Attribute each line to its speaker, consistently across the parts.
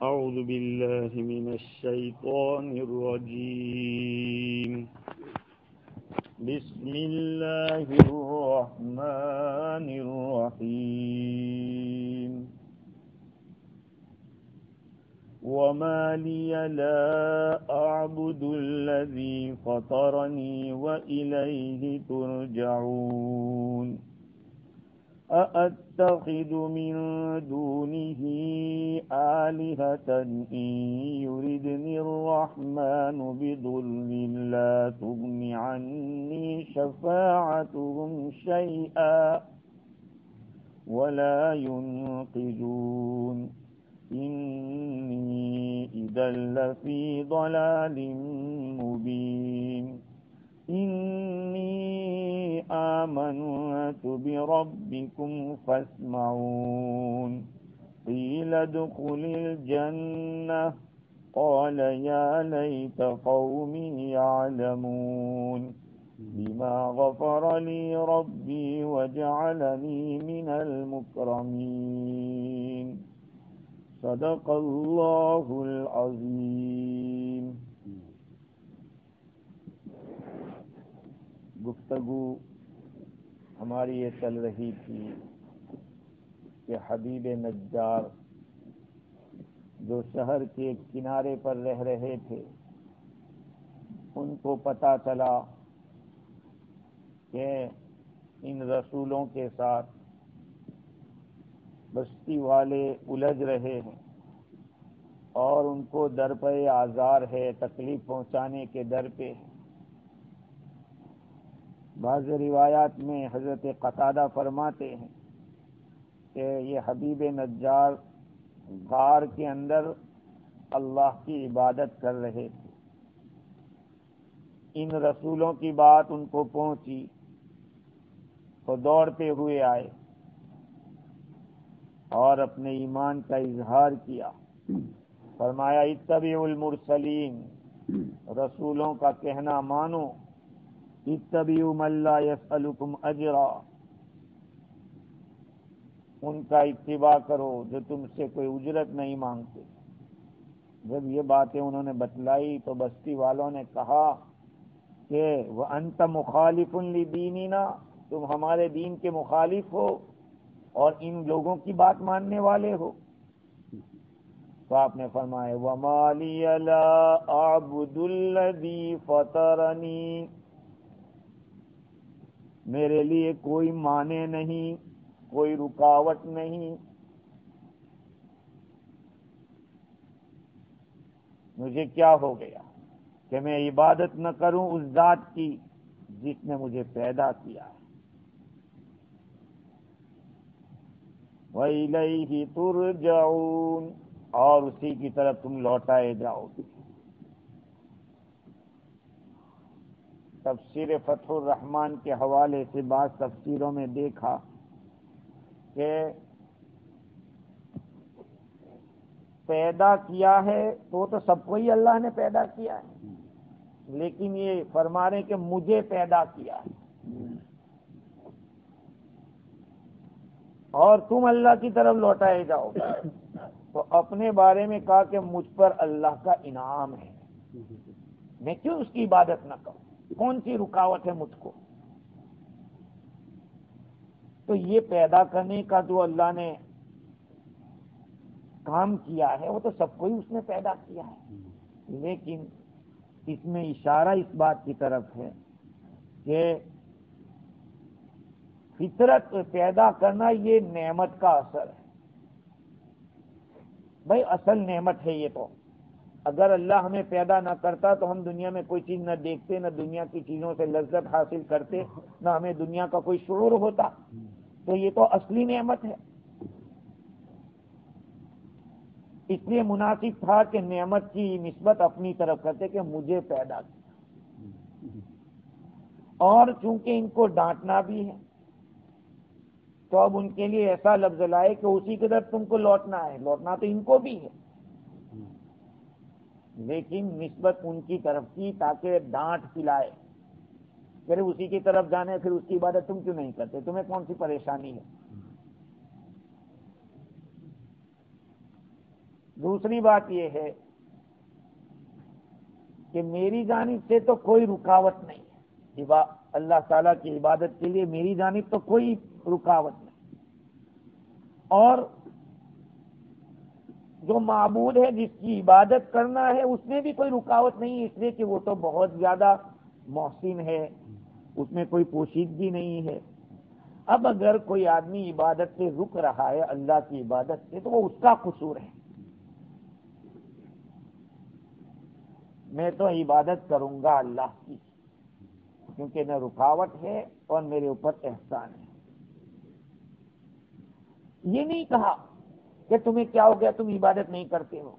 Speaker 1: أعوذ بالله من الشيطان الرجيم. بسم الله الرحمن الرحيم. وما لي لا أعبد الذي فطرني وإليه ترجعون. أأتخذ من دونه آلهة إن يردني الرحمن بضر لا تغن عني شفاعتهم شيئا ولا ينقذون. إني إذا لفي ضلال مبين. إني آمنت بربكم فاسمعون. قيل ادخل الجنة قال يا ليت قومي يعلمون. بما غفر لي ربي وجعلني من المكرمين. صدق اللہ العظیم. گفتگو ہماری یہ چل رہی تھی کہ حبیب نجار جو شہر کے کنارے پر رہ رہے تھے، ان کو پتہ چلا کہ ان رسولوں کے ساتھ بستی والے الجھ رہے ہیں اور ان کو در پہ آزار ہے، تکلیف پہنچانے کے در پہ ہے. بعض روایات میں حضرت قتادہ فرماتے ہیں کہ یہ حبیب نجار غار کے اندر اللہ کی عبادت کر رہے تھے. ان رسولوں کی بات ان کو پہنچی تو دوڑتے ہوئے آئے اور اپنے ایمان کا اظہار کیا. فرمایا اتبعوا المرسلین، رسولوں کا کہنا مانو. اتبعوا من لا يسألكم اجرا، ان کا اتباع کرو جو تم سے کوئی اجرت نہیں مانگتے. جب یہ باتیں انہوں نے بتلائی تو بستی والوں نے کہا کہ وَأَنْتَ مُخَالِفٌ لِدِينِنَا، تم ہمارے دین کے مخالف ہو اور ان لوگوں کی بات ماننے والے ہو. تو آپ نے فرمایا وَمَا لِيَ لَا أَعْبُدُ الَّذِي فَطَرَنِي، میرے لیے کوئی مانع نہیں، کوئی رکاوٹ نہیں. مجھے کیا ہو گیا کہ میں عبادت نہ کروں اس ذات کی جس نے مجھے پیدا کیا ہے. وَإِلَيْهِ تُرْجَعُونَ، اور اسی کی طرف تم لوٹائے جاؤ. تفسیر فتح الرحمن کے حوالے سے بعض تفسیروں میں دیکھا کہ پیدا کیا ہے تو سب کو ہی اللہ نے پیدا کیا ہے، لیکن یہ فرما رہے کہ مجھے پیدا کیا ہے اور تم اللہ کی طرف لوٹائے جاؤ. تو اپنے بارے میں کہا کہ مجھ پر اللہ کا انعام ہے، میں کیوں اس کی عبادت نہ کروں، کون سی رکاوٹ ہے مجھ کو. تو یہ پیدا کرنے کا جو اللہ نے کام کیا ہے وہ تو سب کو ہی اس نے پیدا کیا ہے، لیکن اس میں اشارہ اس بات کی طرف ہے کہ فطرت پیدا کرنا یہ نعمت کا اثر ہے. بھائی اصل نعمت ہے یہ. تو اگر اللہ ہمیں پیدا نہ کرتا تو ہم دنیا میں کوئی چیز نہ دیکھتے، نہ دنیا کی چیزوں سے لذت حاصل کرتے، نہ ہمیں دنیا کا کوئی شعور ہوتا. تو یہ تو اصلی نعمت ہے. اس لیے مناسب تھا کہ نعمت کی نسبت اپنی طرف کرتے کہ مجھے پیدا کیا. اور چونکہ ان کو ڈانٹنا بھی ہے تو اب ان کے لیے ایسا لفظ لائے کہ اسی کی طرف تم کو لوٹنا ہے. لوٹنا تو ان کو بھی ہے لیکن نسبت ان کی طرف کی تاکہ ڈانٹ کھلائے کہ اسی کی طرف جانے پھر اس کی عبادت تم کیوں نہیں کرتے، تمہیں کون سی پریشانی ہے. دوسری بات یہ ہے کہ میری جانب سے تو کوئی رکاوٹ نہیں ہے، اللہ تعالیٰ کی عبادت کے لیے میری جانب تو کوئی رکاوٹ نہیں، اور جو معبود ہے جس کی عبادت کرنا ہے اس میں بھی کوئی رکاوٹ نہیں، اس لیے کہ وہ تو بہت زیادہ محسن ہے، اس میں کوئی پوشیدگی نہیں ہے۔ اب اگر کوئی آدمی عبادت سے رک رہا ہے اللہ کی عبادت سے تو وہ اس کا قصور ہے، میں تو عبادت کروں گا اللہ کی، کیونکہ نہ رکاوٹ ہے اور میرے اوپر احسان ہے۔ یہ نہیں کہا کہ تمہیں کیا ہو گیا تم عبادت نہیں کرتے ہو۔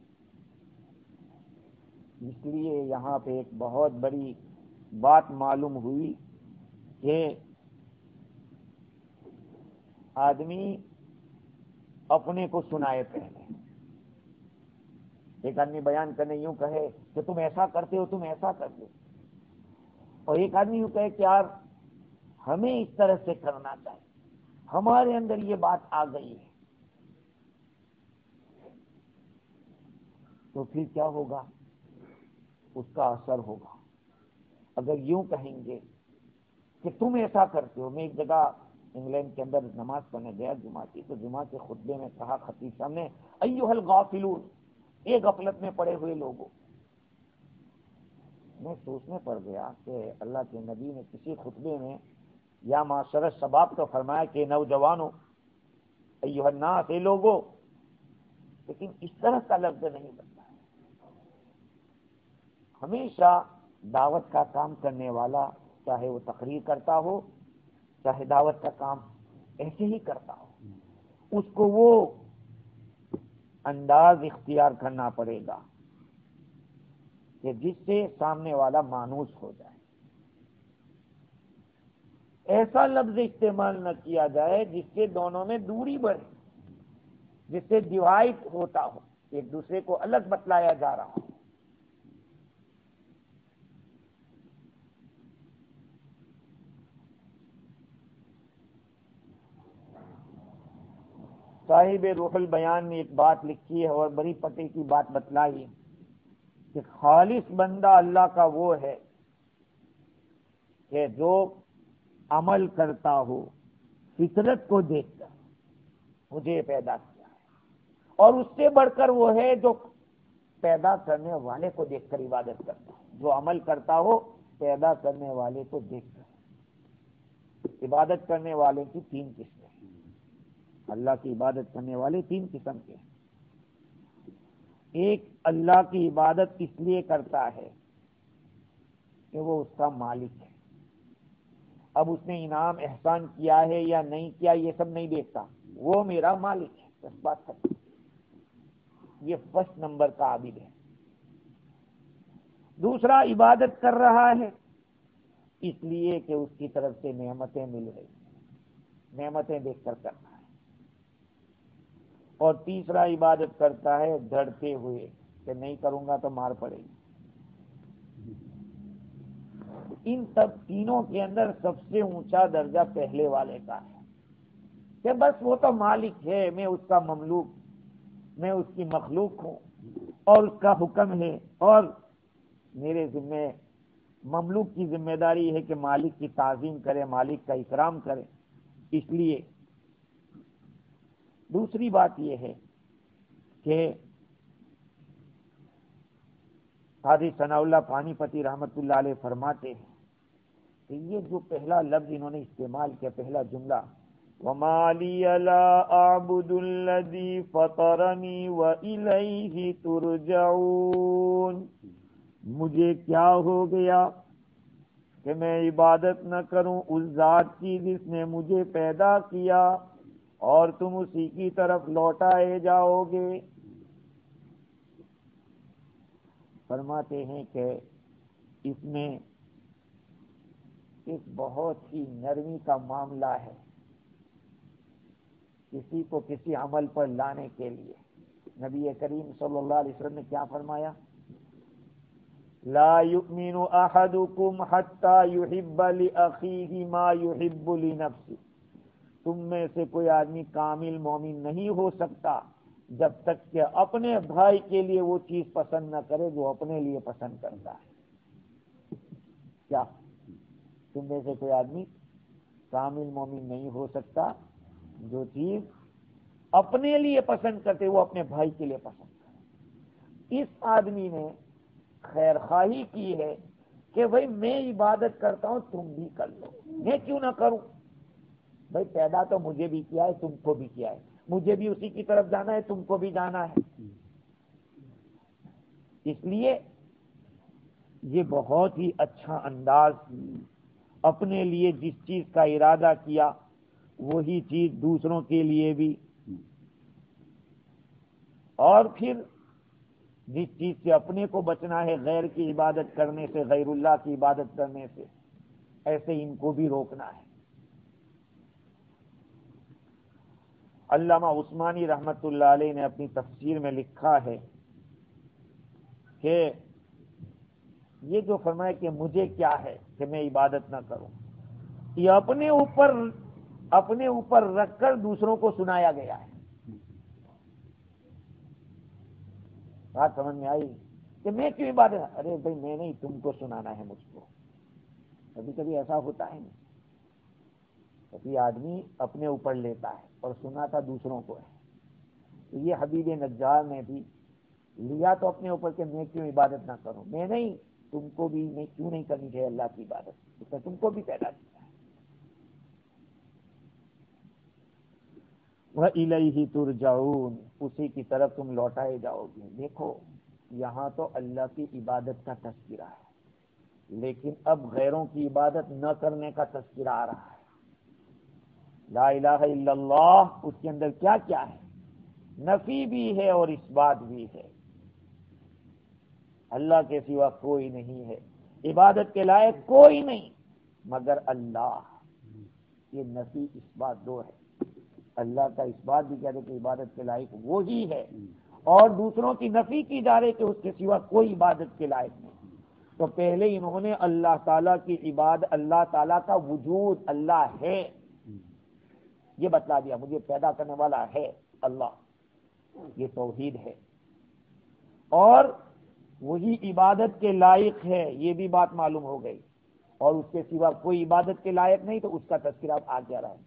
Speaker 1: اس لیے یہاں پہ ایک بہت بڑی بات معلوم ہوئی کہ آدمی اپنے کو سنائے پہلے۔ ایک آدمی بیان کرنے یوں کہے کہ تم ایسا کرتے ہو، تم ایسا کرتے ہو، اور ایک آدمی یوں کہے کہ یار ہمیں اس طرح سے کرنا چاہیے، ہمارے اندر یہ بات آ گئی ہے، تو پھر کیا ہوگا؟ اس کا اثر ہوگا۔ اگر یوں کہیں گے کہ تم ایسا کرتے ہو، میں ایک جگہ انگلینڈ کے اندر نماز پڑھنے گیا جمعہ کی، تو جمعہ کے خطبے میں کہا خطیب صاحب نے ایھا الغافلون، ایک غفلت میں پڑے ہوئے لوگوں۔ میں سوچنے پڑ گیا کہ اللہ کے نبی نے کسی خطبے میں یا معاشر الشباب تو فرمایا کہ نوجوانوں، ایھا الناس، اے لوگوں، لیکن اس طرح کا لفظ نہیں بنتا ہے۔ ہمیشہ دعوت کا کام کرنے والا چاہے وہ تقریر کرتا ہو، چاہے دعوت کا کام ایسے ہی کرتا ہو، اس کو وہ انداز اختیار کرنا پڑے گا کہ جس سے سامنے والا مانوس ہو جائے۔ ایسا لفظ استعمال نہ کیا جائے جس سے دونوں میں دوری بڑھے، جس سے ڈیوائڈ ہوتا ہو، ایک دوسرے کو الگ بتلایا جا رہا ہو۔ صاحب روح البیان نے ایک بات لکھی ہے اور بڑی پتے کی بات بتلائی کہ خالص بندہ اللہ کا وہ ہے کہ جو عمل کرتا ہو فطرت کو دیکھ کر مجھے پیدا کیا ہے، اور اس سے بڑھ کر وہ ہے جو پیدا کرنے والے کو دیکھ کر عبادت کرتا ہے۔ جو عمل کرتا ہو پیدا کرنے والے کو دیکھ کر۔ عبادت کرنے والے کی تین قسمیں، اللہ کی عبادت کرنے والے تین قسم کے ہیں۔ ایک اللہ کی عبادت اس لیے کرتا ہے کہ وہ اس کا مالک ہے، اب اس نے انعام احسان کیا ہے یا نہیں کیا یہ سب نہیں دیکھتا، وہ میرا مالک ہے، بس بات ختم۔ یہ فرسٹ نمبر کا عابد ہے۔ دوسرا عبادت کر رہا ہے اس لیے کہ اس کی طرف سے نعمتیں مل رہی، نعمتیں دیکھ کر کرنا ہے۔ اور تیسرا عبادت کرتا ہے ڈرتے ہوئے کہ نہیں کروں گا تو مار پڑے گی۔ ان سب تینوں کے اندر سب سے اونچا درجہ پہلے والے کا ہے کہ بس وہ تو مالک ہے، میں اس کا مملوک، میں اس کی مخلوق ہوں، اور اس کا حکم ہے، اور میرے ذمہ مملوک کی ذمہ داری ہے کہ مالک کی تعظیم کرے، مالک کا اکرام کرے۔ اس لیے دوسری بات یہ ہے کہ قاضی ثناء اللہ پانی پتی رحمت اللہ علیہ فرماتے ہیں کہ یہ جو پہلا لفظ انہوں نے استعمال کیا، پہلا جملہ وَمَا لِيَ لَا أَعْبُدُ الَّذِي فَطَرَنِي وَإِلَيْهِ تُرْجَعُونَ، مجھے کیا ہو گیا کہ میں عبادت نہ کروں اس ذات کی جس نے مجھے پیدا کیا اور تم اسی کی طرف لوٹائے جاؤ گے۔ فرماتے ہیں کہ اس میں ایک بہت ہی نرمی کا معاملہ ہے کسی کو کسی عمل پر لانے کے لیے۔ نبی کریم صلی اللہ علیہ وسلم نے کیا فرمایا؟ لا يؤمن احدكم حتى يحب لاخيه ما يحب لنفسه، تم میں سے کوئی آدمی کامل مومن نہیں ہو سکتا جب تک کہ اپنے بھائی کے لیے وہ چیز پسند نہ کرے جو اپنے لیے پسند کرتا ہے۔ کیا تم میں سے کوئی آدمی کامل مومن نہیں ہو سکتا جو چیز اپنے لیے پسند کرتے وہ اپنے بھائی کے لیے پسند کرے؟ اس آدمی نے خیر خواہی کی ہے کہ بھائی میں عبادت کرتا ہوں تم بھی کر لو، میں کیوں نہ کروں؟ بھائی پیدا تو مجھے بھی کیا ہے تم کو بھی کیا ہے، مجھے بھی اسی کی طرف جانا ہے تم کو بھی جانا ہے، اس لیے یہ بہت ہی اچھا انداز، اپنے لیے جس چیز کا ارادہ کیا وہی چیز دوسروں کے لیے بھی، اور پھر جس چیز سے اپنے کو بچنا ہے غیر کی عبادت کرنے سے، غیر اللہ کی عبادت کرنے سے، ایسے ان کو بھی روکنا ہے۔ علامہ عثمانی رحمت اللہ علیہ نے اپنی تفسیر میں لکھا ہے کہ یہ جو فرمایا کہ مجھے کیا ہے کہ میں عبادت نہ کروں، یہ اپنے اوپر رکھ کر دوسروں کو سنایا گیا ہے۔ بات سمجھ میں آئی کہ میں کیوں عبادت؟ ارے بھائی میں نہیں، تم کو سنانا ہے مجھ کو۔ کبھی کبھی ایسا ہوتا ہے نا، کبھی آدمی اپنے اوپر لیتا ہے اور سناتا دوسروں کو ہے۔ تو یہ حبیب نجار نے بھی لیا تو اپنے اوپر کہ میں کیوں عبادت نہ کروں، میں نہیں، تم کو بھی میں کیوں نہیں کرنی چاہیے اللہ کی عبادت، اس نے تم کو بھی پیدا کیا ہے۔ وَإِلَيْهِ تُرْجَعُونَ، اسی کی طرف تم لوٹائے جاؤ گے۔ دیکھو یہاں تو اللہ کی عبادت کا تذکرہ ہے، لیکن اب غیروں کی عبادت نہ کرنے کا تذکرہ آ رہا ہے۔ لا الہ الا اللہ اس کے اندر کیا کیا ہے؟ نفی بھی ہے اور اثبات بھی ہے۔ اللہ کے سوا کوئی نہیں ہے، عبادت کے لائق کوئی نہیں مگر اللہ۔ یہ نفی اثبات دو ہے، اللہ کا اثبات بھی کہتے کہ عبادت کے لائق وہی ہے، اور دوسروں کی نفی کی جا رہی کہ اس کے سوا کوئی عبادت کے لائق نہیں۔ تو پہلے انہوں نے اللہ تعالیٰ کی عبادت، اللہ تعالیٰ کا وجود، اللہ ہے یہ بتلا دیا، مجھے پیدا کرنے والا ہے اللہ، یہ توحید ہے، اور وہی عبادت کے لائق ہے یہ بھی بات معلوم ہو گئی، اور اس کے سوا کوئی عبادت کے لائق نہیں، تو اس کا تذکرہ آ جا رہا ہے۔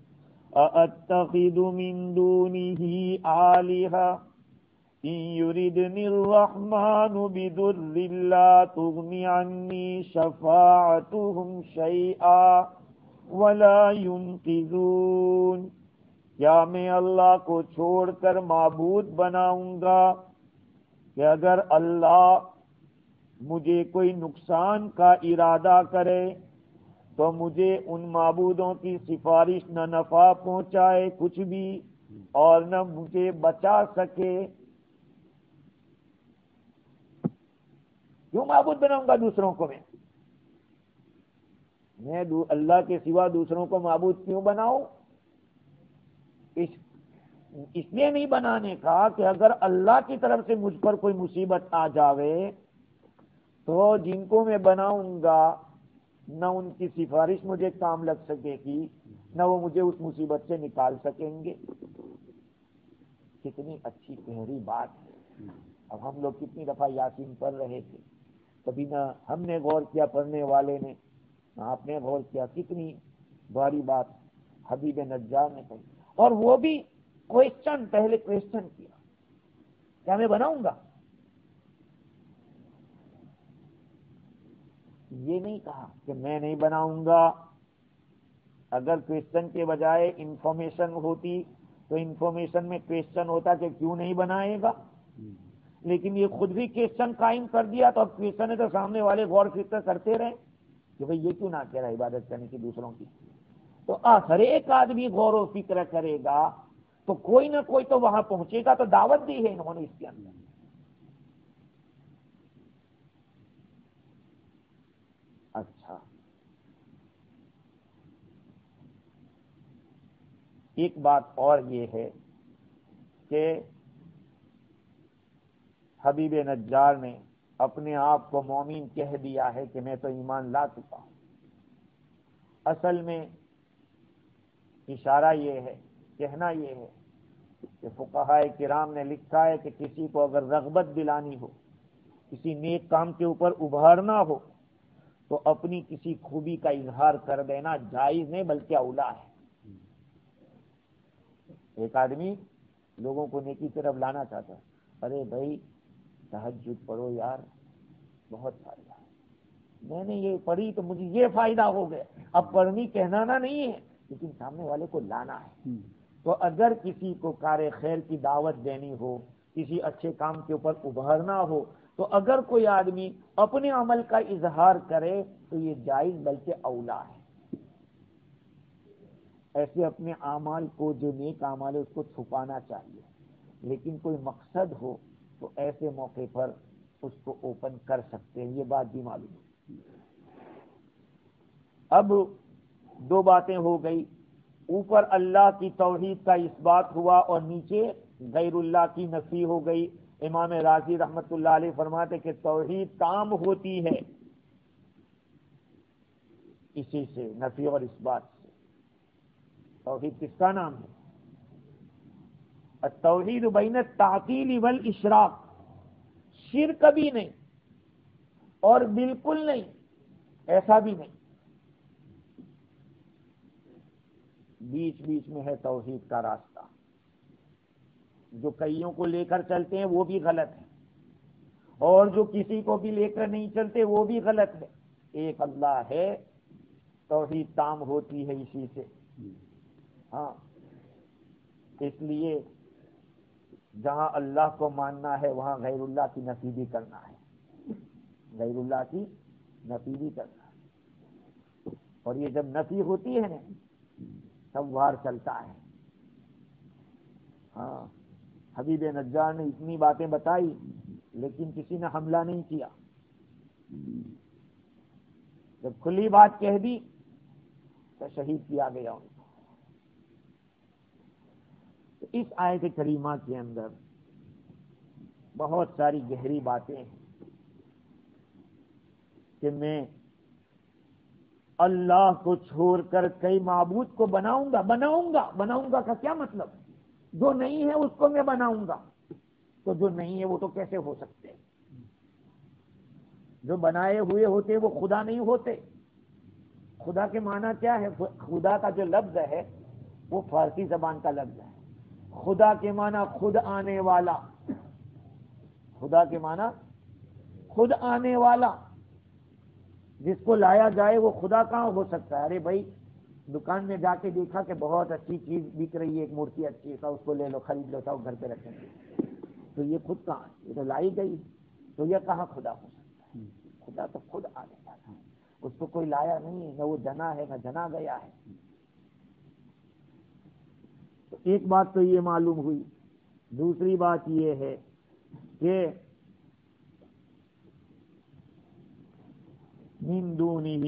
Speaker 1: أَأَتَّخِذُ مِن دُونِهِ آلِهَةً إِن يُرِدْنِ الرَّحْمَنُ بِضُرٍّ لَّا تُغْنِ عَنِّي شَفَاعَتُهُمْ شَيْئًا وَلَا يُنقِذُونَ، کیا میں اللہ کو چھوڑ کر معبود بناؤں گا کہ اگر اللہ مجھے کوئی نقصان کا ارادہ کرے تو مجھے ان معبودوں کی سفارش نہ نفع پہنچائے کچھ بھی، اور نہ مجھے بچا سکے؟ کیوں معبود بناؤں گا دوسروں کو؟ میں اللہ کے سوا دوسروں کو معبود کیوں بناؤں؟ اس لیے نہیں بنانے کا کہ اگر اللہ کی طرف سے مجھ پر کوئی مصیبت آ جاوے تو جن کو میں بناؤں گا نہ ان کی سفارش مجھے کام لگ سکے گی، نہ وہ مجھے اس مصیبت سے نکال سکیں گے۔ کتنی اچھی گہری بات ہے۔ اب ہم لوگ کتنی دفعہ یاسین پڑھ رہے تھے، کبھی نہ ہم نے غور کیا پڑھنے والے نے، نہ آپ نے غور کیا، کتنی باری بات حبیب نجار نے کہی، اور وہ بھی کوئسچن، پہلے کوئسچن کیا، کیا میں بناؤں گا؟ یہ نہیں کہا کہ میں نہیں بناؤں گا۔ اگر کوئسچن کے بجائے انفارمیشن ہوتی تو انفارمیشن میں کوئسچن ہوتا کہ کیوں نہیں بنائے گا، لیکن یہ خود بھی کوئسچن قائم کر دیا، تو اب کوئسچن ہے تو سامنے والے غور فکر کرتے رہے کہ بھئی یہ کیوں نہ کہہ رہا عبادت کرنے کی دوسروں کی۔ تو ہر ایک آدمی غور و فکر کرے گا تو کوئی نہ کوئی تو وہاں پہنچے گا، تو دعوت دی ہے انہوں نے اس کے اندر۔ اچھا، ایک بات اور یہ ہے کہ حبیب نجار نے اپنے آپ کو مومن کہہ دیا ہے کہ میں تو ایمان لا چکا ہوں۔ اصل میں اشارہ یہ ہے، کہنا یہ ہے کہ فقہاء کرام نے لکھا ہے کہ کسی کو اگر رغبت دلانی ہو، کسی نیک کام کے اوپر ابھارنا ہو، تو اپنی کسی خوبی کا اظہار کر دینا جائز نہیں بلکہ اولا ہے۔ ایک آدمی لوگوں کو نیکی طرف لانا چاہتا ہے، ارے بھائی تہجد پڑھو یار، بہت فائدہ ہے، میں نے یہ پڑھی تو مجھے یہ فائدہ ہو گیا۔ اب پڑھنی کہنا نہیں ہے، لیکن سامنے والے کو لانا ہے۔ تو اگر کسی کو کار خیر کی دعوت دینی ہو، کسی اچھے کام کے اوپر ابھرنا ہو، تو اگر کوئی آدمی اپنے عمل کا اظہار کرے تو یہ جائز بلکہ اولا ہے۔ ایسے اپنے اعمال کو، جو نیک اعمال ہے، اس کو چھپانا چاہیے، لیکن کوئی مقصد ہو تو ایسے موقع پر اس کو اوپن کر سکتے ہیں، یہ بات بھی معلوم ہے۔ اب دو باتیں ہو گئی، اوپر اللہ کی توحید کا اس بات ہوا اور نیچے غیر اللہ کی نفی ہو گئی۔ امام راضی رحمت اللہ علیہ فرماتے کہ توحید تام ہوتی ہے اسی سے، نفی اور اس بات سے۔ توحید کس کا نام ہے؟ التوحید بین التعطیل والاشراق، شرک بھی نہیں اور بالکل نہیں، ایسا بھی نہیں، بیچ بیچ میں ہے توحید کا راستہ۔ جو کئیوں کو لے کر چلتے ہیں وہ بھی غلط ہے، اور جو کسی کو بھی لے کر نہیں چلتے وہ بھی غلط ہے۔ ایک اللہ ہے، توحید تام ہوتی ہے اسی سے۔ ہاں، اس لیے جہاں اللہ کو ماننا ہے وہاں غیر اللہ کی نفی بھی کرنا ہے، غیر اللہ کی نفی بھی کرنا ہے۔ اور یہ جب نفی ہوتی ہے نا تب وار چلتا ہے۔ ہاں، حبیب نجار نے اتنی باتیں بتائی لیکن کسی نے حملہ نہیں کیا۔ جب کھلی بات کہہ دی تو شہید کیا گیا ان کو۔ تو اس آیت کریمہ کے اندر بہت ساری گہری باتیں ہیں کہ میں اللہ کو چھوڑ کر کئی معبود کو بناؤں گا کا کیا مطلب؟ جو نہیں ہے اس کو میں بناؤں گا، تو جو نہیں ہے وہ تو کیسے ہو سکتے؟ جو بنائے ہوئے ہوتے وہ خدا نہیں ہوتے۔ خدا کے معنی کیا ہے؟ خدا کا جو لفظ ہے وہ فارسی زبان کا لفظ ہے۔ خدا کے معنی خود آنے والا، خدا کے معنی خود آنے والا، جس کو لایا جائے وہ خدا کہاں ہو سکتا ہے؟ ارے بھائی دکان میں جا کے دیکھا کہ بہت اچھی چیز بک رہی ہے، ایک مورتی اچھی ہے، اس کو لے لو، خرید لو، گھر پہ رکھیں گے، تو یہ خود کہاں؟ یہ تو لائی گئی، تو یہ کہاں خدا ہو سکتا ہے؟ خدا تو خود آنے والا ہے، اس کو کوئی لایا نہیں ہے، نہ وہ جنا ہے نہ جنا گیا ہے۔ تو ایک بات تو یہ معلوم ہوئی۔ دوسری بات یہ ہے کہ من دونہ،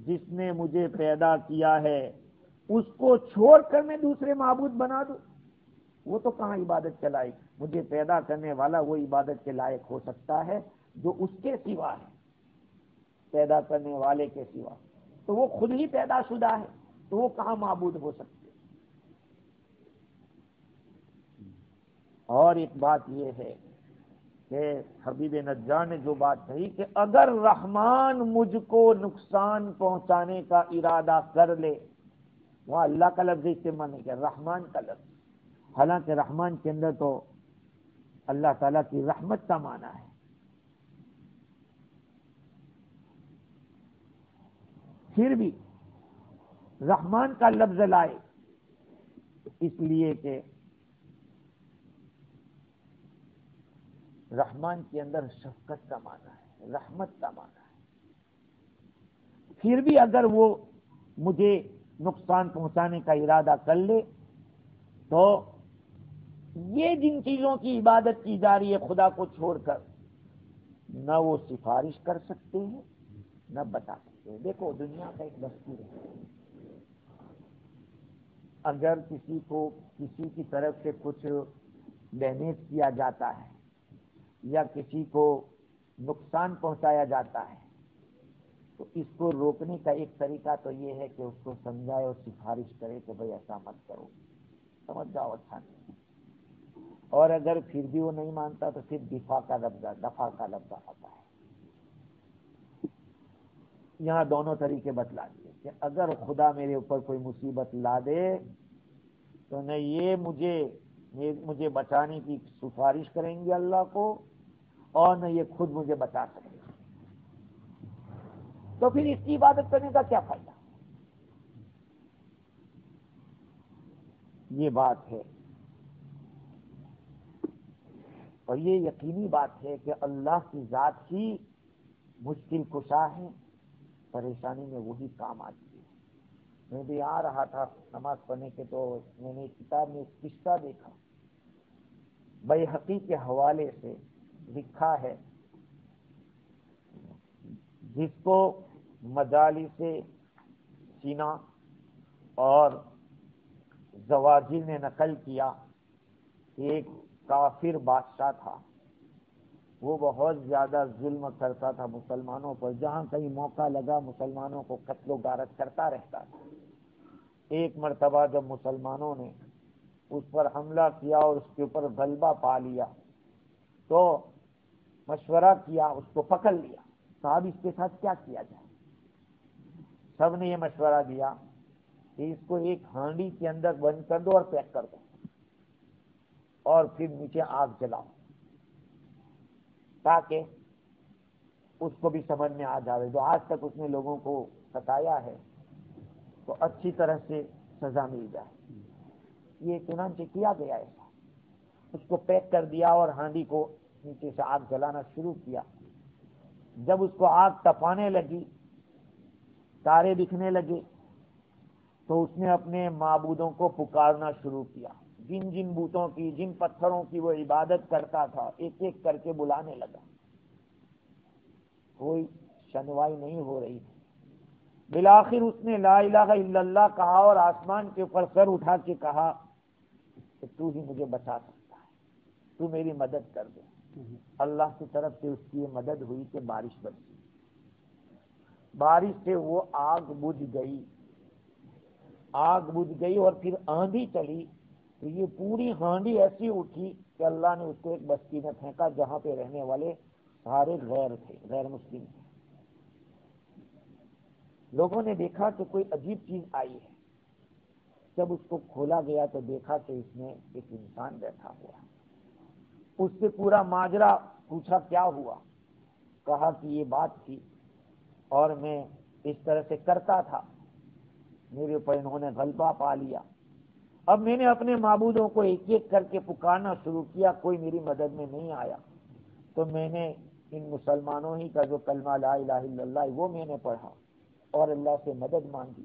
Speaker 1: جس نے مجھے پیدا کیا ہے اس کو چھوڑ کر میں دوسرے معبود بنا دوں، وہ تو کہاں عبادت کے لائق؟ مجھے پیدا کرنے والا وہ عبادت کے لائق ہو سکتا ہے جو اس کے سوا ہے، پیدا کرنے والے کے سوا، تو وہ خود ہی پیدا شدہ ہے، تو وہ کہاں معبود ہو سکتے؟ اور ایک بات یہ ہے کہ حبیب نجار نے جو بات کہی کہ اگر رحمان مجھ کو نقصان پہنچانے کا ارادہ کر لے، وہاں اللہ کا لفظ استعمال نہیں کیا، رحمان کا لفظ، حالانکہ رحمان کے اندر تو اللہ تعالیٰ کی رحمت کا معنی ہے۔ پھر بھی رحمان کا لفظ لائے اس لیے کہ رحمان کے اندر شفقت کا معنی ہے، رحمت کا معنی ہے۔ پھر بھی اگر وہ مجھے نقصان پہنچانے کا ارادہ کر لے تو یہ جن چیزوں کی عبادت کی جا رہی ہے خدا کو چھوڑ کر، نہ وہ سفارش کر سکتے ہیں نہ بتا سکتے ہیں۔ دیکھو دنیا کا ایک دستور ہے، اگر کسی کو کسی کی طرف سے کچھ ڈیمیج کیا جاتا ہے یا کسی کو نقصان پہنچایا جاتا ہے تو اس کو روکنے کا ایک طریقہ تو یہ ہے کہ اس کو سمجھائے اور سفارش کرے کہ بھئی ایسا مت کرو، سمجھ جاؤ اچھا نہیں. اور اگر پھر بھی وہ نہیں مانتا تو پھر دفاع کا لفظ آتا ہے. یہاں دونوں طریقے بتلا دیے کہ اگر خدا میرے اوپر کوئی مصیبت لا دے تو نہ یہ مجھے بچانے کی سفارش کریں گے اللہ کو، اور نہ یہ خود مجھے بچا سکیں گے. تو پھر اس کی عبادت کرنے کا کیا فائدہ؟ یہ بات ہے. اور یہ یقینی بات ہے کہ اللہ کی ذات ہی مشکل کشا ہے، پریشانی میں وہی کام آتی ہے. میں بھی آ رہا تھا نماز پڑھنے کے تو میں نے کتاب میں ایک قصہ دیکھا، بیہقی کے حوالے سے لکھا ہے، جس کو مجالس سینا اور زواجر نے نقل کیا. ایک کافر بادشاہ تھا، وہ بہت زیادہ ظلم کرتا تھا مسلمانوں پر، جہاں کہیں موقع لگا مسلمانوں کو قتل و غارت کرتا رہتا تھا. ایک مرتبہ جب مسلمانوں نے اس پر حملہ کیا اور اس کے اوپر غلبہ پا لیا تو مشورہ کیا، اس کو پکڑ لیا. صاحب اس کے ساتھ کیا کیا جائے؟ سب نے یہ مشورہ دیا کہ اس کو ایک ہانڈی کے اندر بند کر دو اور پیک کر دو، اور پھر نیچے آگ جلاؤ تاکہ اس کو بھی سمجھ میں آ جائے. جو آج تک اس نے لوگوں کو ستایا ہے تو اچھی طرح سے سزا مل جائے. یہ چنانچہ کیا گیا ایسا. اس کو پیک کر دیا اور ہانڈی کو نیچے سے آگ جلانا شروع کیا. جب اس کو آگ تپانے لگی، تارے دکھنے لگے، تو اس نے اپنے معبودوں کو پکارنا شروع کیا. جن جن بتوں کی، جن پتھروں کی وہ عبادت کرتا تھا، ایک ایک کر کے بلانے لگا. کوئی سنوائی نہیں ہو رہی تھی. بالآخر اس نے لا الہ الا اللہ کہا اور آسمان کے اوپر سر اٹھا کے کہا کہ تو ہی مجھے بچا سکتا ہے، تو میری مدد کر دے. اللہ کی طرف سے اس کی یہ مدد ہوئی کہ بارش برسی. بارش سے وہ آگ بجھ گئی اور پھر آندھی چلی تو یہ پوری ہانڈی ایسی اٹھی کہ اللہ نے اس کو ایک بستی میں پھینکا جہاں پہ رہنے والے سارے غیر مسلم تھے. لوگوں نے دیکھا کہ کوئی عجیب چیز آئی ہے. جب اس کو کھولا گیا تو دیکھا کہ اس میں ایک انسان بیٹھا ہوا. اس سے پورا ماجرا پوچھا کیا ہوا. کہا کہ یہ بات تھی اور میں اس طرح سے کرتا تھا، میرے اوپر انہوں نے غلبہ پا لیا. اب میں نے اپنے معبودوں کو ایک ایک کر کے پکارنا شروع کیا، کوئی میری مدد میں نہیں آیا. تو میں نے ان مسلمانوں ہی کا جو کلمہ لا الہ الا اللہ وہ میں نے پڑھا اور اللہ سے مدد مانگی.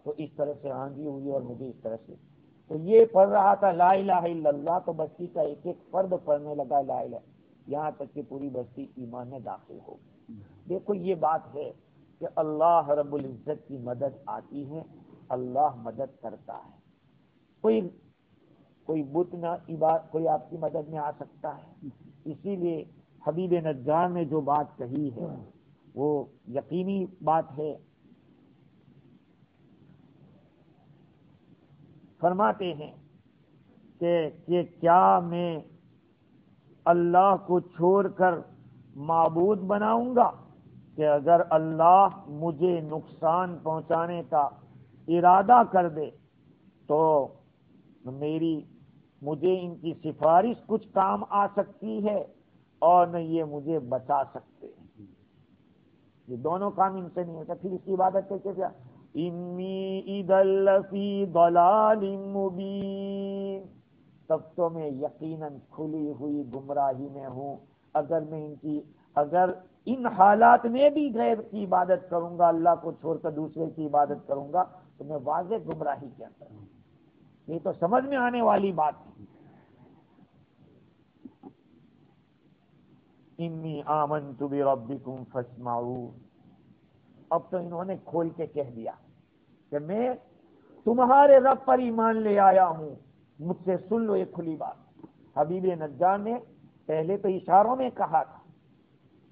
Speaker 1: تو اس طرح سے آندھی ہوئی اور مجھے اس طرح سے. تو یہ پڑھ رہا تھا لا الہ الا اللہ، تو بستی کا ایک ایک فرد پڑھنے لگا لا الہ، یہاں تک کہ پوری بستی ایمان میں داخل ہو. دیکھو یہ بات ہے کہ اللہ رب العزت کی مدد آتی ہے، اللہ مدد کرتا ہے. کوئی بت نہ کوئی آپ کی مدد میں آ سکتا ہے. اسی لیے حبیب نجار نے جو بات کہی ہے وہ یقینی بات ہے. فرماتے ہیں کہ کیا میں اللہ کو چھوڑ کر معبود بناؤں گا کہ اگر اللہ مجھے نقصان پہنچانے کا ارادہ کر دے تو مجھے ان کی سفارش کچھ کام آ سکتی ہے اور نہ یہ مجھے بچا سکتے. یہ دونوں کام ان سے نہیں ہوتا. پھر اس کی عبادت کر کے کیا انی اذا لفی ضلال مبین، تب تو میں یقیناً کھلی ہوئی گمراہی میں ہوں. اگر ان حالات میں بھی غیر کی عبادت کروں گا، اللہ کو چھوڑ کر دوسرے کی عبادت کروں گا تو میں واضح گمراہی کے اندر ہوں. یہ تو سمجھ میں آنے والی بات ہے. انی آمنت بربکم فاسمعون. اب تو انہوں نے کھول کے کہہ دیا کہ میں تمہارے رب پر ایمان لے آیا ہوں، مجھ سے سن لو یہ کھلی بات. حبیب نجار نے پہلے تو اشاروں میں کہا تھا،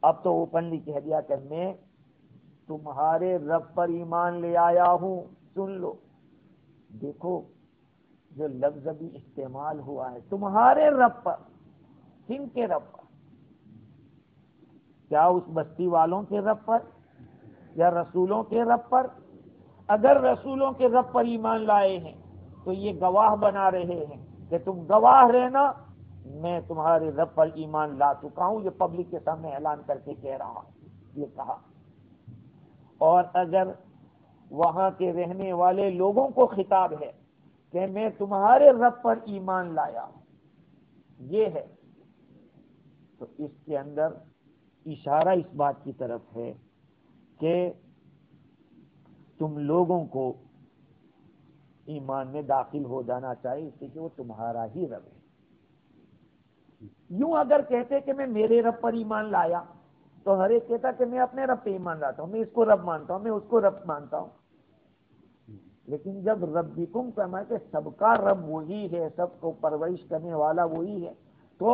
Speaker 1: اب تو اوپنلی کہہ دیا کہ میں تمہارے رب پر ایمان لے آیا ہوں، سن لو. دیکھو جو لفظ بھی استعمال ہوا ہے تمہارے رب پر، کن کے رب پر؟ کیا اس بستی والوں کے رب پر یا رسولوں کے رب پر؟ اگر رسولوں کے رب پر ایمان لائے ہیں تو یہ گواہ بنا رہے ہیں کہ تم گواہ رہنا میں تمہارے رب پر ایمان لا چکا ہوں، یہ پبلک کے سامنے اعلان کر کے کہہ رہا ہوں، یہ کہا۔ اور اگر وہاں کے رہنے والے لوگوں کو خطاب ہے کہ میں تمہارے رب پر ایمان لایا ہوں، یہ ہے، تو اس کے اندر اشارہ اس بات کی طرف ہے کہ تم لوگوں کو ایمان میں داخل ہو جانا چاہیے، اس لیے کہ وہ تمہارا ہی رب ہے۔ یوں اگر کہتے کہ میں میرے رب پر ایمان لایا تو ہر ایک کہتا کہ میں اپنے رب پہ ایمان لاتا ہوں، میں اس کو رب مانتا ہوں، میں اس کو رب مانتا ہوں۔ لیکن جب ربکم فرمایا کہ سب کا رب وہی ہے، سب کو پرورش کرنے والا وہی ہے، تو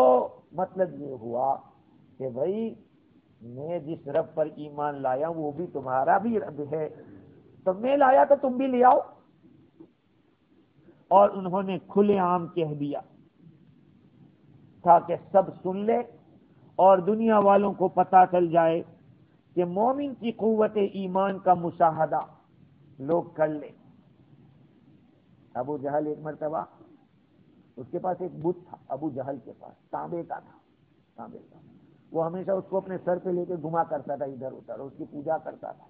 Speaker 1: مطلب یہ ہوا کہ بھائی میں جس رب پر ایمان لایا وہ بھی تمہارا بھی رب ہے، تو میں لایا تو تم بھی لے آؤ۔ اور انہوں نے کھلے عام کہہ دیا تاکہ سب سن لے اور دنیا والوں کو پتہ چل جائے کہ مومن کی قوت ایمان کا مشاہدہ لوگ کر لیں۔ ابو جہل ایک مرتبہ اس کے پاس ایک بت تھا، ابو جہل کے پاس تانبے کا تھا، تانبے کا، وہ ہمیشہ اس کو اپنے سر پہ لے کے گھما کرتا تھا ادھر ادھر، اس کی پوجا کرتا تھا۔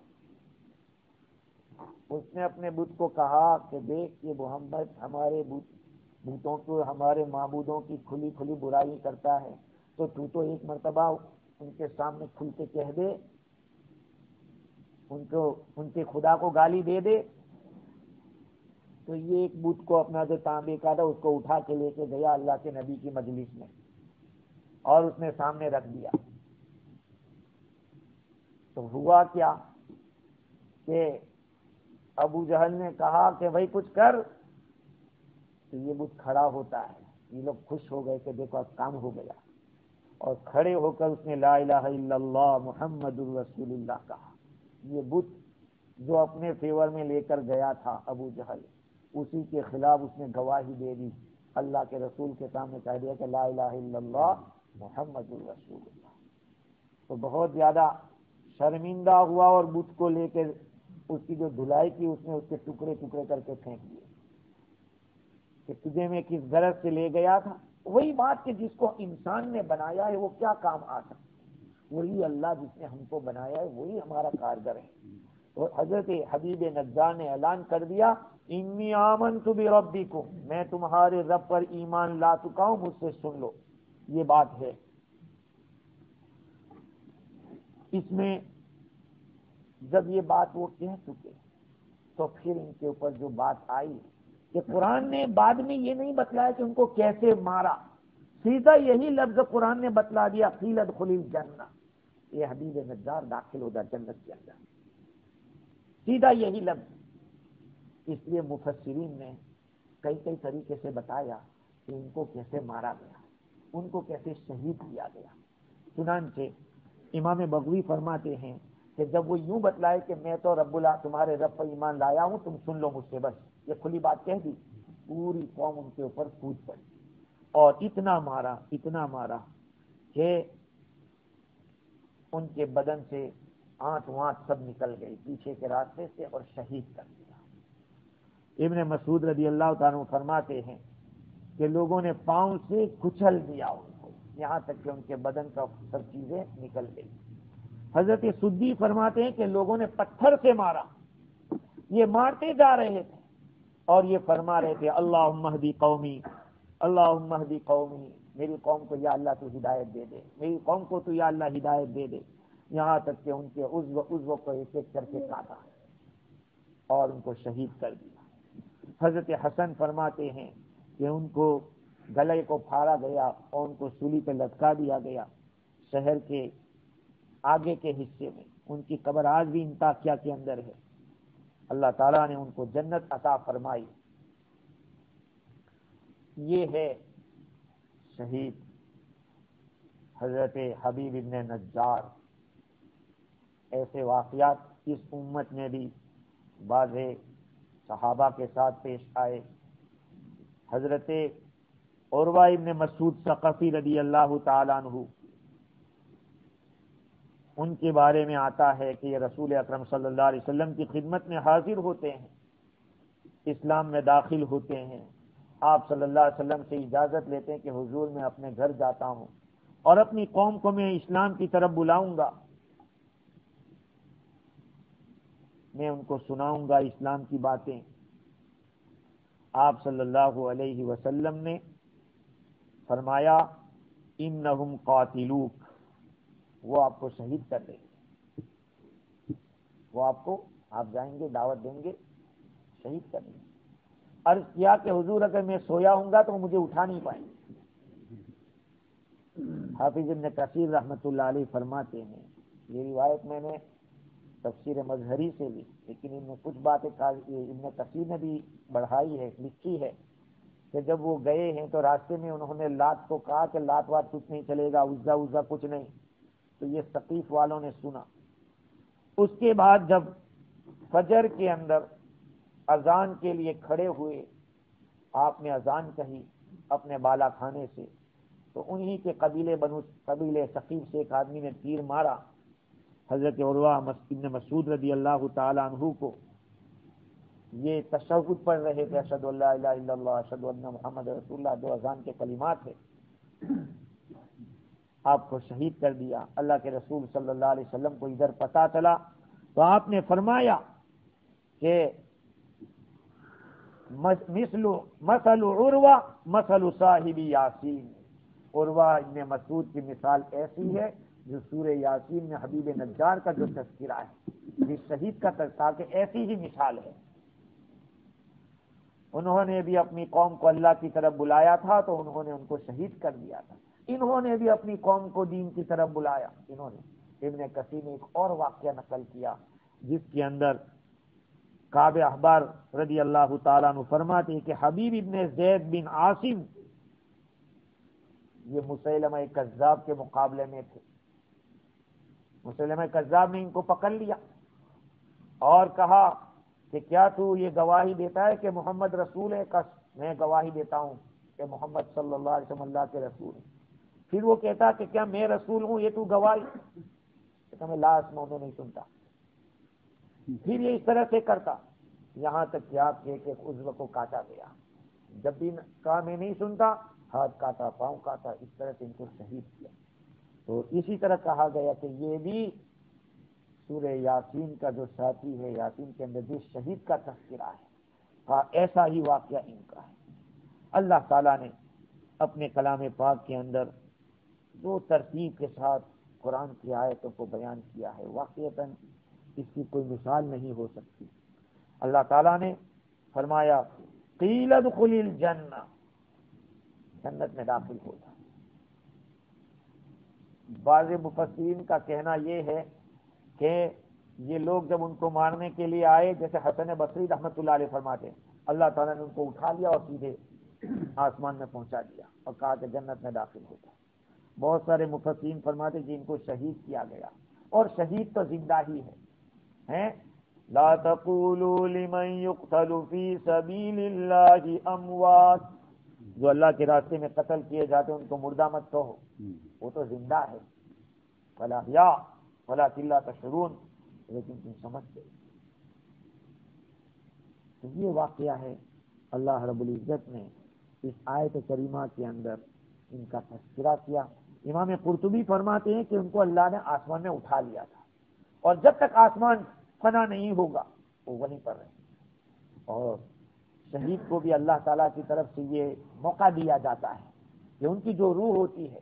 Speaker 1: اس نے اپنے بت کو کہا کہ دیکھ یہ محمد ہمارے بتوں کو، ہمارے معبودوں کی کھلی کھلی برائی کرتا ہے، تو ایک مرتبہ ان کے سامنے کھل کے کہہ دے، ان کے خدا کو گالی دے دے۔ تو یہ ایک بت کو اپنا جو تانبے کا تھا اس کو اٹھا کے لے کے گیا اللہ کے نبی کی مجلس میں اور اس نے سامنے رکھ دیا۔ تو ہوا کیا کہ ابو جہل نے کہا کہ بھائی کچھ کر، تو یہ بت کھڑا ہوتا ہے، یہ لوگ خوش ہو گئے کہ دیکھو اب کام ہو گیا، اور کھڑے ہو کر اس نے لا الہ الا اللہ محمد الرسول اللہ کہا۔ یہ بت جو اپنے فیور میں لے کر گیا تھا ابو جہل، اسی کے خلاف اس نے گواہی دے دی، اللہ کے رسول کے سامنے کہہ دیا کہ لا الہ الا اللہ محمد الرسول اللہ۔ تو بہت زیادہ شرمندہ ہوا اور بت کو لے کے اس کی جو دھلائی کی اس نے اس کے ٹکڑے ٹکڑے کر کے پھینک دیے کہ تجھے میں کس غرض سے لے گیا تھا۔ وہی بات کہ جس کو انسان نے بنایا ہے وہ کیا کام آ سکتا، وہی اللہ جس نے ہم کو بنایا ہے وہی ہمارا کارگر ہے۔ اور حضرت حبیب نجار نے اعلان کر دیا انی آمنت بربکم، میں تمہارے رب پر ایمان لا چکا ہوں، مجھ سے سن لو۔ یہ بات ہے۔ اس میں جب یہ بات وہ کہہ چکے تو پھر ان کے اوپر جو بات آئی کہ قرآن نے بعد میں یہ نہیں بتلایا کہ ان کو کیسے مارا، سیدھا یہی لفظ قرآن نے بتلا دیا قیل ادخل الجنہ، یہ حبیب نجار داخل ہو جا جنت کے اندر، سیدھا یہی لفظ۔ اس لیے مفسرین نے کئی طریقے سے بتایا کہ ان کو کیسے مارا گیا، ان کو کیسے شہید کیا گیا۔ چنانچہ امام بغوی فرماتے ہیں کہ جب وہ یوں بتلائے کہ میں تو رب اللہ تمہارے رب پر ایمان لایا ہوں، تم سن لو مجھ سے، بس یہ کھلی بات کہہ دی، پوری قوم ان کے اوپر کود پڑی اور اتنا مارا کہ ان کے بدن سے آنت وانت سب نکل گئی پیچھے کے راستے سے اور شہید کر دیا۔ ابن مسعود رضی اللہ تعالیٰ فرماتے ہیں کہ لوگوں نے پاؤں سے کچل دیا ان کو، یہاں تک کہ ان کے بدن کا سب چیزیں نکل گئی۔ حضرت سدی فرماتے ہیں کہ لوگوں نے پتھر سے مارا، یہ مارتے جا رہے تھے اور یہ فرما رہے تھے اللہم اہدی قومی، اللہم اہدی قومی، میری قوم کو یا اللہ تو ہدایت دے دے، میری قوم کو تو یا اللہ ہدایت دے دے، یہاں تک کہ ان کے عضو کو ایک ایک کر کے کاٹا اور ان کو شہید کر دیا۔ حضرت حسن فرماتے ہیں کہ ان کو گلے کو پھاڑا گیا اور ان کو سولی پہ لٹکا دیا گیا شہر کے آگے کے حصے میں، ان کی قبر آج بھی انطاکیہ کے اندر ہے۔ اللہ تعالیٰ نے ان کو جنت عطا فرمائی۔ یہ ہے شہید حضرت حبیب ابن نجار۔ ایسے واقعات اس امت میں بھی بعض صحابہ کے ساتھ پیش آئے، حضرت عروہ ابن مسعود ثقفی رضی اللہ تعالیٰ عنہ، ان کے بارے میں آتا ہے کہ یہ رسول اکرم صلی اللہ علیہ وسلم کی خدمت میں حاضر ہوتے ہیں، اسلام میں داخل ہوتے ہیں، آپ صلی اللہ علیہ وسلم سے اجازت لیتے ہیں کہ حضور میں اپنے گھر جاتا ہوں اور اپنی قوم کو میں اسلام کی طرف بلاؤں گا، میں ان کو سناؤں گا اسلام کی باتیں۔ آپ صلی اللہ علیہ وسلم نے فرمایا انہم قاتلوک، وہ آپ کو شہید کر دیں گے، وہ آپ جائیں گے، دعوت دیں گے، شہید کر دیں گے۔ عرض کیا کہ حضور اگر میں سویا ہوں گا تو وہ مجھے اٹھا نہیں پائیں گے۔ حافظ ابن کثیر رحمۃ اللہ علیہ فرماتے ہیں، یہ روایت میں نے تفسیر مظہری سے لی، لیکن ان میں کچھ باتیں ابن کثیر نے بھی بڑھائی ہے، لکھی ہے کہ جب وہ گئے ہیں تو راستے میں انہوں نے لات کو کہا کہ لات وات کچھ نہیں چلے گا، عزا عزا کچھ نہیں، تو یہ ثقیف والوں نے سنا۔ اس کے بعد جب فجر کے اندر اذان کے لیے کھڑے ہوئے، آپ نے اذان کہی اپنے بالا کھانے سے، تو انہی کے قبیلے ثقیف سے ایک آدمی نے تیر مارا حضرت عروہ ابن مسعود رضی اللہ تعالی عنہ کو۔ یہ تشہد پڑھ رہے تھے، اشہد ان لا الہ الا اللہ اشہد ان محمد رسول اللہ، جو اذان کے کلمات ہے، آپ کو شہید کر دیا۔ اللہ کے رسول صلی اللہ علیہ وسلم کو ادھر پتہ چلا تو آپ نے فرمایا کہ مثل عروہ مثل صاحب یاسین، عروہ ابن مسعود کی مثال ایسی ہے جو سورہ یاسین میں حبیب نجار کا جو تذکرہ ہے، جس شہید کا تذکرہ، کہ ایسی ہی مثال ہے۔ انہوں نے بھی اپنی قوم کو اللہ کی طرف بلایا تھا تو انہوں نے ان کو شہید کر دیا تھا، انہوں نے بھی اپنی قوم کو دین کی طرف بلایا۔ انہوں نے، ابن کثیر نے ایک اور واقعہ نقل کیا جس کے اندر کعب احبار رضی اللہ تعالیٰ عنہ فرماتے ہیں کہ حبیب ابن زید بن عاصم یہ مسیلمہ کذاب کے مقابلے میں تھے۔ مسیلمہ کذاب نے ان کو پکڑ لیا اور کہا کہ کیا تو یہ گواہی دیتا ہے کہ محمد رسول ہے؟ میں گواہی دیتا ہوں کہ محمد صلی اللہ علیہ وسلم اللہ کے رسول ہے۔ پھر وہ کہتا کہ کیا میں رسول ہوں، یہ تو گواہی؟ کہتا میں لا اسمع میں نہیں سنتا۔ پھر یہ اس طرح سے کرتا یہاں تک کہ آپ کے ایک عضو کو کاٹا گیا، جب بھی کہا میں نہیں سنتا، ہاتھ کاٹا، پاؤں کاٹا، اس طرح سے ان کو شہید کیا۔ تو اسی طرح کہا گیا کہ یہ بھی سورہ یاسین کا جو ساتھی ہے، یاسین کے اندر جس شہید کا تذکرہ ہے، ایسا ہی واقعہ ان کا ہے۔ اللہ تعالیٰ نے اپنے کلام پاک کے اندر جو ترتیب کے ساتھ قرآن کی آیتوں کو بیان کیا ہے، واقعتاً اس کی کوئی مثال نہیں ہو سکتی۔ اللہ تعالیٰ نے فرمایا قیل ادخل الجنہ، جنت میں داخل ہو جا۔ بعض مفسرین کا کہنا یہ ہے کہ یہ لوگ جب ان کو مارنے کے لیے آئے، جیسے حسن بصری رحمۃ اللہ علیہ فرماتے ہیں، اللہ تعالیٰ نے ان کو اٹھا لیا اور سیدھے آسمان میں پہنچا دیا اور کہا کہ جنت میں داخل ہو جا۔ بہت سارے مفسرین فرماتے جن کو شہید کیا گیا، اور شہید تو زندہ ہی ہے۔ لا تقولوا لمن يقتل في سبيل الله اموات، جو اللہ کے راستے میں قتل کیے جاتے ہیں ان کو مردہ مت کہو، وہ تو زندہ ہے۔ فلاحیا ولکن لا تشعرون، لیکن تم سمجھتے۔ تو یہ واقعہ ہے، اللہ رب العزت نے اس آیت کریمہ کے اندر ان کا تذکرہ کیا۔ امام قرطبی فرماتے ہیں کہ ان کو اللہ نے آسمان میں اٹھا لیا تھا، اور جب تک آسمان فنا نہیں ہوگا وہ وہیں پر رہے۔ اور شہید کو بھی اللہ تعالیٰ کی طرف سے یہ موقع دیا جاتا ہے کہ ان کی جو روح ہوتی ہے،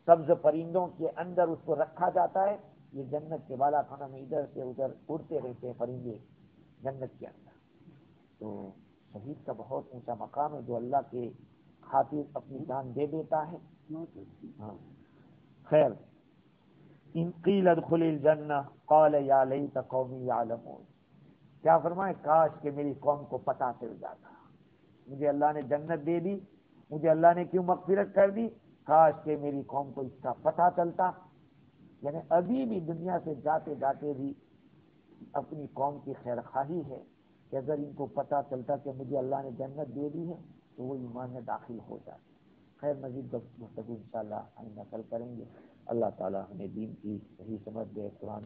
Speaker 1: سبز پرندوں کے اندر اس کو رکھا جاتا ہے، یہ جنت کے بالا خانہ میں ادھر سے ادھر اڑتے رہتے ہیں پرندے جنت کے اندر۔ تو شہید کا بہت اونچا مقام ہے جو اللہ کے خاطر اپنی جان دے دیتا ہے۔ ہاں خیر، ان قیل ادخل الجنہ قال یا لیت قومی یعلمون، کیا فرمائے کاش کہ میری قوم کو پتہ چل جاتا، مجھے اللہ نے جنت دے دی، مجھے اللہ نے کیوں مغفرت کر دی، کاش کہ میری قوم کو اس کا پتہ چلتا۔ یعنی ابھی بھی دنیا سے جاتے جاتے بھی اپنی قوم کی خیر خواہی ہے کہ اگر ان کو پتہ چلتا کہ مجھے اللہ نے جنت دے دی ہے تو وہ ایمان میں داخل ہو جاتے. خیر مزید گفتگو انشاءاللہ آئندہ کل کریں گے. اللہ تعالیٰ ہمیں دین کی صحیح سمجھ دے. قرآن